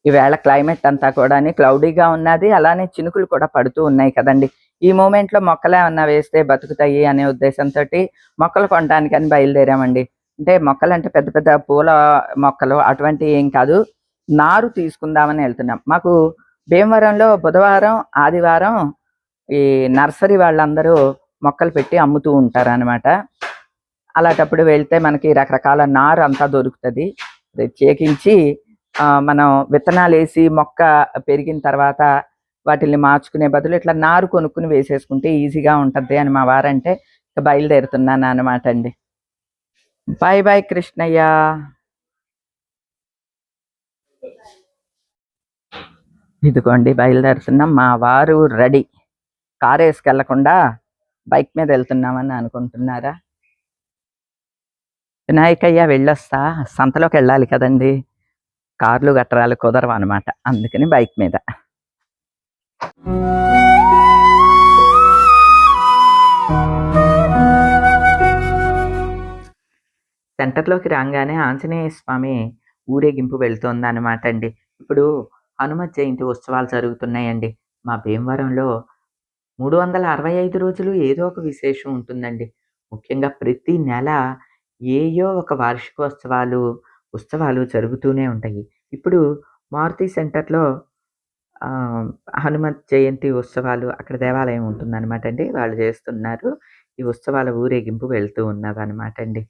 ఈవేళ క్లైమేట్ అంతా కూడా క్లౌడీగా ఉన్నది, అలానే చినుకులు కూడా పడుతూ ఉన్నాయి కదండి. ఈ మూమెంట్లో మొక్కలు ఏమన్నా వేస్తే బతుకుతాయి అనే ఉద్దేశంతో మొక్కలు కొనడానికని బయలుదేరామండి. అంటే మొక్కలంటే పెద్ద పెద్ద పూల మొక్కలు అటువంటి ఏం కాదు, నారు తీసుకుందామని వెళ్తున్నాం. మాకు భీమవరంలో బుధవారం ఆదివారం ఈ నర్సరీ వాళ్ళందరూ మొక్కలు పెట్టి అమ్ముతూ ఉంటారనమాట. అలాంటప్పుడు వెళ్తే మనకి రకరకాల నారు అంతా దొరుకుతుంది. ప్రత్యేకించి మనం విత్తనాలు వేసి మొక్క పెరిగిన తర్వాత వాటిని మార్చుకునే బదులు ఇట్లా నారు కొనుక్కుని వేసేసుకుంటే ఈజీగా ఉంటుంది అని మా వారంటే బయలుదేరుతున్నాను అనమాట అండి. Bye bye Krishnayya. ఇదిగోండి బయలుదేరుతున్నాం. మా వారు రెడీ. కారు వేసుకెళ్లకుండా బైక్ మీద వెళ్తున్నామని అనుకుంటున్నారా? వినాయకయ్య వెళ్ళొస్తా, సంతలోకి వెళ్ళాలి కదండి, కార్లు గట్టరాలు కుదరవు అనమాట, అందుకని బైక్ మీద. సెంటర్లోకి రాగానే ఆంజనేయ స్వామి ఊరేగింపు వెళ్తోంది అనమాట అండి. ఇప్పుడు హనుమత్ జయంతి ఉత్సవాలు జరుగుతున్నాయండి. మా భీమవరంలో 365 రోజులు ఏదో ఒక విశేషం ఉంటుందండి. ముఖ్యంగా ప్రతి నెల ఏయో ఒక ఉత్సవాలు జరుగుతూనే ఉంటాయి. ఇప్పుడు మారుతి సెంటర్లో హనుమత్ జయంతి ఉత్సవాలు అక్కడ దేవాలయం ఉంటుందన్నమాట అండి, వాళ్ళు చేస్తున్నారు. ఈ ఉత్సవాల ఊరేగింపు వెళ్తూ ఉన్నదన్నమాట అండి.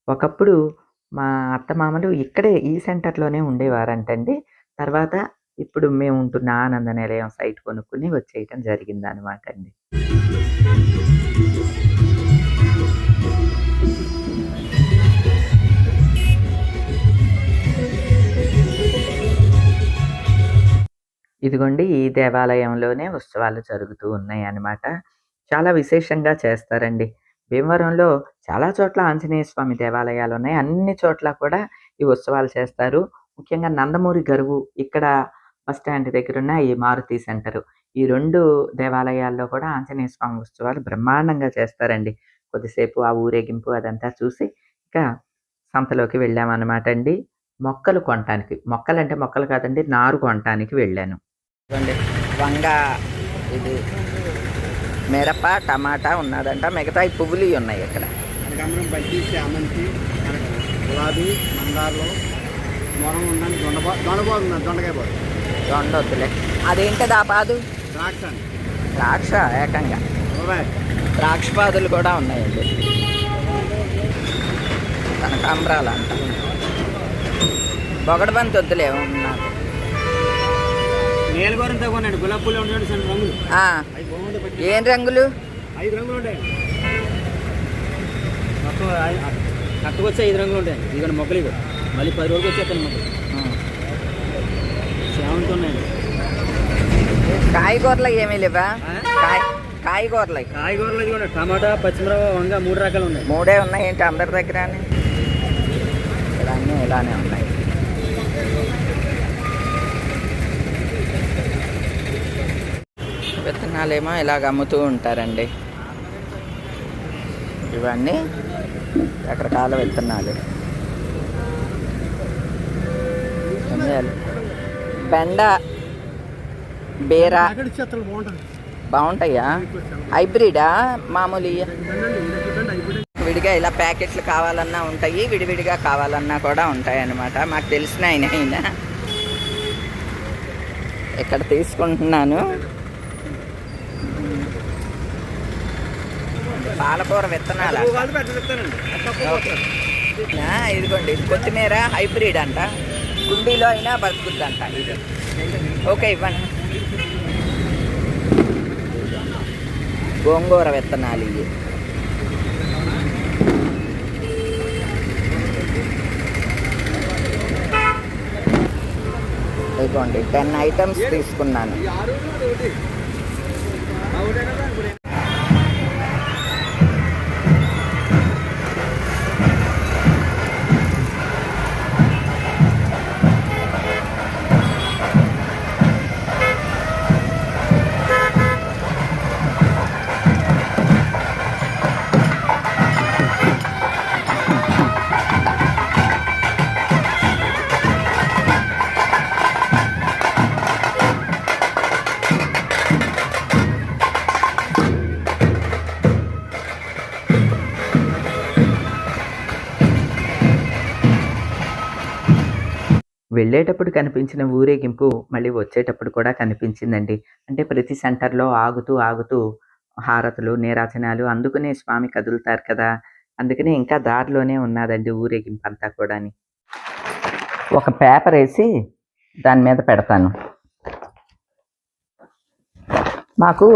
ఒకప్పుడు మా అత్తమామలు ఇక్కడే ఈ సెంటర్లోనే ఉండేవారంటండి. తర్వాత ఇప్పుడు మేము ఉంటున్న ఆనంద నిలయం సైట్ కొనుక్కుని వచ్చేయటం జరిగిందనమాట అండి. ఇదిగోండి ఈ దేవాలయంలోనే ఉత్సవాలు జరుగుతూ ఉన్నాయి అన్నమాట. చాలా విశేషంగా చేస్తారండి. భీమవరంలో చాలా చోట్ల ఆంజనేయ స్వామి దేవాలయాలు ఉన్నాయి. అన్ని చోట్ల కూడా ఈ ఉత్సవాలు చేస్తారు. ముఖ్యంగా నందమూరి గరువు ఇక్కడ బస్ స్టాండ్ దగ్గర ఉన్న ఈ మారుతి సెంటరు, ఈ 2 దేవాలయాల్లో కూడా ఆంజనేయ స్వామి ఉత్సవాలు బ్రహ్మాండంగా చేస్తారండి. కొద్దిసేపు ఆ ఊరేగింపు అదంతా చూసి ఇక సంతలోకి వెళ్ళామన్నమాట అండి. మొక్కలు కొనటానికి, మొక్కలంటే మొక్కలు కాదండి, నారు కొనటానికి వెళ్ళాను. వంగ, ఇది మిరప, టమాటా ఉన్నదంట, మిగతా పువ్వులు ఉన్నాయి ఇక్కడ. బంతి, చామంతి, గులాబీ, మందార్లు, మొరం ఉందని దొండకాయ పోదు, దొండ వద్దులే. అదేంటది ఆ పాదు? ద్రాక్ష. ద్రాక్ష ఏకంగా ద్రాక్ష పాదులు కూడా ఉన్నాయండి. కనకాంబరాలు అంట, బొగడు బంతి వద్దులే ఉన్నారు. నీలగోరంతో కొనండి, గులాబీ పూలు ఉంటాయి రంగులు. ఏం రంగులు? 5 రంగులు ఉంటాయి మొత్తం. కట్టుకు వచ్చి 5 రంగులు ఉంటాయి. ఇదిగోండి మొక్కలు, ఇవి మళ్ళీ 10 రోజులు వచ్చేస్తాను మొక్కలు. సేవంతి ఉన్నాయండి. కాయగూరలు ఏమీ లేవా? కాయగూరలు ఇది కూడా టమాటా, పచ్చిమిరప, వంగ 3 రకాలు ఉన్నాయి. 3 ఉన్నాయి ఏంటి అందరి దగ్గర? ఇక్కడ అన్నీ ఇలానే ఉన్నాయి. విత్తనాలేమో ఇలాగ అమ్ముతూ ఉంటారండి. ఇవన్నీ రకరకాల విత్తనాలు. బెండ, బీర బాగుంటాయా? హైబ్రిడా మామూలు? విడిగా ఇలా ప్యాకెట్లు కావాలన్నా ఉంటాయి, విడివిడిగా కావాలన్నా కూడా ఉంటాయి అన్నమాట. మాకు తెలిసిన ఆయన ఇక్కడ తీసుకుంటున్నాను. పాలకూర విత్తనాలు ఇదిగోండి, ఇది కొత్తిమీర హైబ్రిడ్ అంట, కుండీలో అయినా బతుకుద్దంట ఇది. ఓకే ఇవ్వండి. గోంగూర విత్తనాలు ఇవి. ఇదిగోండి 10 ఐటమ్స్ తీసుకున్నాను. వెళ్ళేటప్పుడు కనిపించిన ఊరేగింపు మళ్ళీ వచ్చేటప్పుడు కూడా కనిపించిందండి. అంటే ప్రతి సెంటర్‌లో ఆగుతూ, ఆగుతూ హారతులు, నీరాజనాలు అందుకునే స్వామి కదులుతారు కదా! అందుకని ఇంకా దారిలోనే ఉన్నాదండి ఊరేగింపంతా కూడాని. ఒక పేపరేసి దాని మీద పెడతాను. మాకు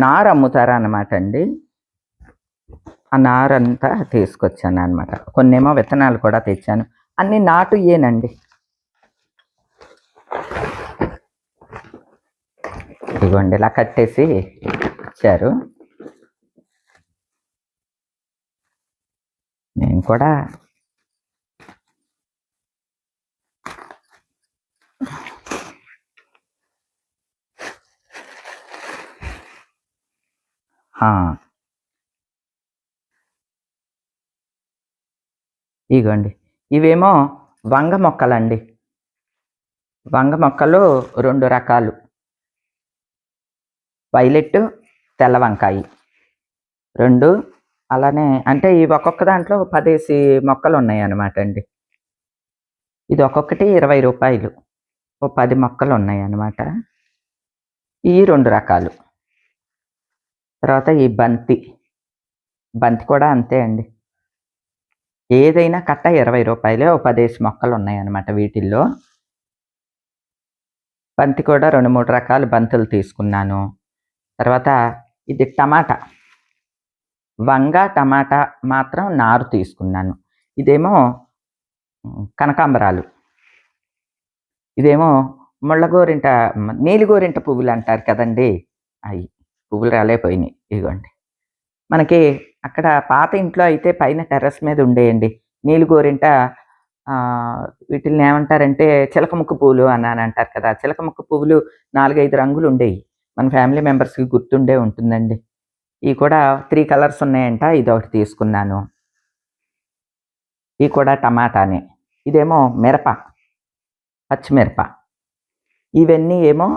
నారు అమ్ముతారనమాట అండి. ఆ నారంతా తీసుకొచ్చాననమాట. కొన్నేమో విత్తనాలు కూడా తెచ్చాను. అన్నీ నాటుయేనండి. ఇదిగోండి ఇలా కట్టేసి ఇచ్చారు. నేను కూడా ఇగోండి ఇవేమో వంగ మొక్కలండి. వంగ మొక్కలు 2 రకాలు. వైలెట్, తెల్ల వంకాయి 2. అలానే అంటే ఇవి ఒక్కొక్క దాంట్లో 10 మొక్కలున్నాయన్నమాట అండి. ఇది ఒక్కొక్కటి రూ. 20. ఓ 10 మొక్కలున్నాయన్నమాట. ఈ 2 రకాలు. తర్వాత ఈ బంతి. బంతి కూడా అంతే అండి. ఏదైనా కట్ట రూ. 20. ఓ 10 మొక్కలున్నాయన్నమాట వీటిల్లో. బంతి కూడా 2, 3 రకాల బంతులు తీసుకున్నాను. తర్వాత ఇది టమాటా. వంగ, టమాటా మాత్రం నారు తీసుకున్నాను. ఇదేమో కనకాంబరాలు. ఇదేమో ముళ్ళగోరింట నీలిగోరింట పువ్వులు అంటారు కదండీ! అయి. పువ్వులు రాలేపోయినాయి. ఇదిగోండి. మనకి అక్కడ పాత ఇంట్లో అయితే పైన టెర్రస్ మీద ఉండేయండి. నీలిగోరింట వీటిల్ని ఏమంటారంటే చిలకముక్కు పువ్వులు అని అంటారు కదా! చిలకముక్కు పువ్వులు 4, 5 రంగులు ఉండేయి. మన ఫ్యామిలీ మెంబర్స్‌కి గుర్తుండే ఉంటుందండి. ఇవి కూడా 3 కలర్స్ ఉన్నాయంట. ఇదొకటి తీసుకున్నాను. ఇవి కూడా టమాటానే. ఇదేమో మిరప. పచ్చిమిరప. ఇవన్నీ ఏమో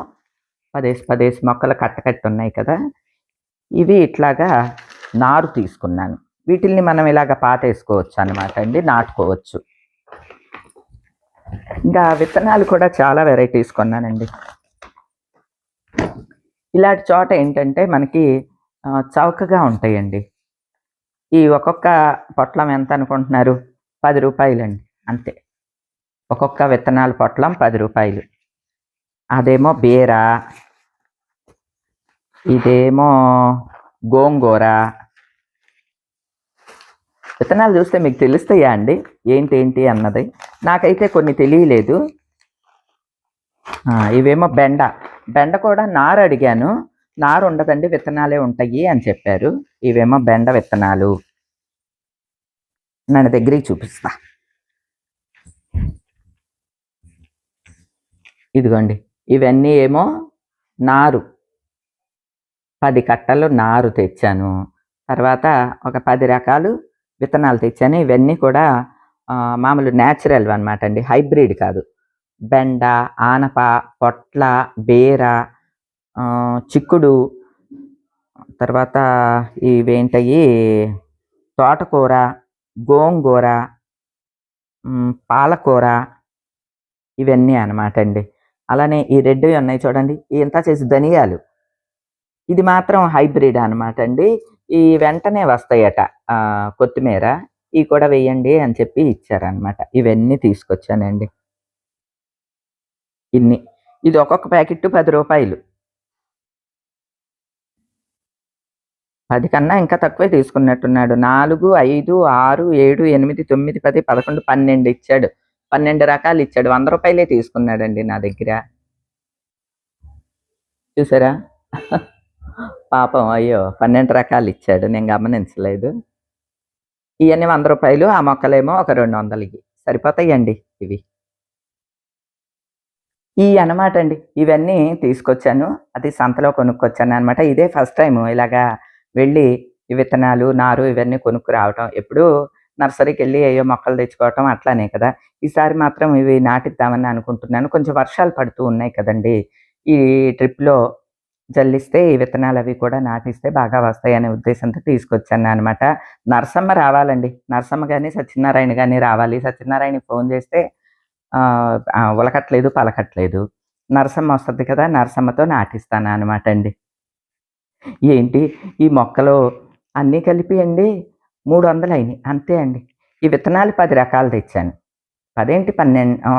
10 మొక్కలు కట్ట ఉన్నాయి కదా! ఇవి ఇట్లాగా నారు తీసుకున్నాను. వీటిల్ని మనం ఇలాగ పాతేసుకోవచ్చు అన్నమాట అండి. నాటుకోవచ్చు. ఇంకా విత్తనాలు కూడా చాలా వెరైటీస్ కొన్నానండి. ఇలాంటి చోట ఏంటంటే మనకి చౌకగా ఉంటాయండి. ఈ ఒక్కొక్క పొట్లం ఎంత అనుకుంటున్నారు? రూ. 10 అంతే. ఒక్కొక్క విత్తనాల పొట్లం రూ. 10. అదేమో బీర, ఇదేమో గోంగూర. విత్తనాలు చూస్తే మీకు తెలుస్తాయా అండి ఏంటి అన్నది? నాకైతే కొన్ని తెలియలేదు. ఇవేమో బెండ. బెండ కూడా నారు అడిగాను. నారు ఉండదండి, విత్తనాలే ఉంటాయి అని చెప్పారు. ఇవేమో బెండ విత్తనాలు. నన్ను దగ్గరికి చూపిస్తా. ఇదిగోండి. ఇవన్నీ ఏమో నారు. 10 కట్టలు నారు తెచ్చాను. తర్వాత ఒక 10 రకాలు విత్తనాలు తెచ్చాను. ఇవన్నీ కూడా మామూలు న్యాచురల్ అనమాట అండి. హైబ్రిడ్ కాదు. బెండ, ఆనప, పొట్ల, బీర, చిక్కుడు, తర్వాత ఇవేంటయి తోటకూర, గోంగూర, పాలకూర ఇవన్నీ అనమాట అండి. అలానే ఈ రెడ్‌వి ఉన్నాయి చూడండి. ఇంత చేసి ధనియాలు. ఇది మాత్రం హైబ్రిడ్ అనమాట అండి. ఈ వెంటనే వస్తాయట. కొత్తిమీర. ఇవి కూడా వేయండి అని చెప్పి ఇచ్చారనమాట. ఇవన్నీ తీసుకొచ్చానండి. ఇన్ని. ఇది ఒక్కొక్క ప్యాకెట్ రూ. 10. 10 కన్నా ఇంకా తక్కువే తీసుకున్నట్టున్నాడు. 4, 5, 6, 7, 8, 9, 10, 11, 12 ఇచ్చాడు. 12 రకాలు ఇచ్చాడు. రూ. 100 తీసుకున్నాడండి నా దగ్గర. చూసారా? పాపం అయ్యో! 12 రకాలు ఇచ్చాడు. నేను గమనించలేదు. ఇయన్నీ రూ. 100. ఆ మొక్కలేమో ఒక 200 సరిపోతాయండి ఇవి. అనమాట అండి. ఇవన్నీ తీసుకొచ్చాను. అది సంతలో కొనుక్కొచ్చాననమాట. ఇదే ఫస్ట్ టైము ఇలాగా వెళ్ళి ఈ విత్తనాలు, నారు ఇవన్నీ కొనుక్కు రావటం. ఎప్పుడూ నర్సరీకెళ్ళి ఏయో మొక్కలు తెచ్చుకోవటం అట్లానే కదా! ఈసారి మాత్రం ఇవి నాటిద్దామని అనుకుంటున్నాను. కొంచెం వర్షాలు పడుతూ ఉన్నాయి కదండీ! ఈ ట్రిప్‌లో జల్లిస్తే ఈ విత్తనాలవి కూడా నాటిస్తే బాగా వస్తాయనే ఉద్దేశంతో తీసుకొచ్చాననమాట. నరసమ్మ రావాలండి. నరసమ్మ గాని, సత్యనారాయణ గాని రావాలి. సత్యనారాయణకి ఫోన్ చేస్తే ఉలకట్లేదు, పలకట్లేదు. నరసమ్మ వస్తది కదా! నరసమ్మతో నాటిస్తాను అనమాట అండి. ఏంటి ఈ మొక్కలు అన్నీ కలిపి అండి 300 అయినాయి. అంతే అండి. ఈ విత్తనాలు 10 రకాలు తెచ్చాను.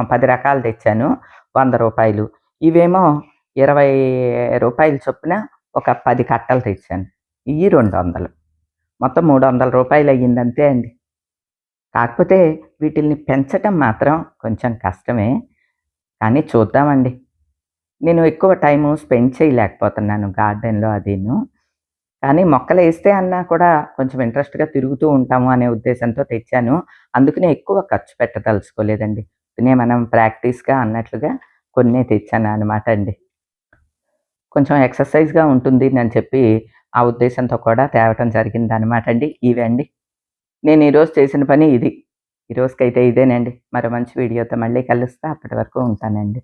10 రకాలు తెచ్చాను. రూ. 100. ఇవేమో రూ. 20 చొప్పున ఒక 10 కట్టలు తెచ్చాను. ఇయి 200. మొత్తం రూ. 300 అయ్యింది అంతే అండి. కాకపోతే వీటిల్ని పెంచటం మాత్రం కొంచెం కష్టమే. కానీ చూద్దామండి. నేను ఎక్కువ టైము స్పెండ్ చేయలేకపోతున్నాను గార్డెన్‌లో అదీను. కానీ మొక్కలేస్తే అన్నా కూడా కొంచెం ఇంట్రెస్ట్‌గా తిరుగుతూ ఉంటాము అనే ఉద్దేశంతో తెచ్చాను. అందుకనే ఎక్కువ ఖర్చు పెట్టదలుచుకోలేదండి. మనం ప్రాక్టీస్‌గా అన్నట్లుగా కొన్నే తెచ్చాననమాట అండి. కొంచెం ఎక్సర్‌సైజ్‌గా ఉంటుంది అని చెప్పి ఆ ఉద్దేశంతో కూడా తేవటం జరిగిందనమాట అండి. ఇవండి. నేను ఈరోజు చేసిన పని ఇది. ఈ రోజుకైతే ఇదేనండి. మరో మంచి వీడియోతో మళ్ళీ కలుస్తా. అప్పటి వరకు ఉంటానండి.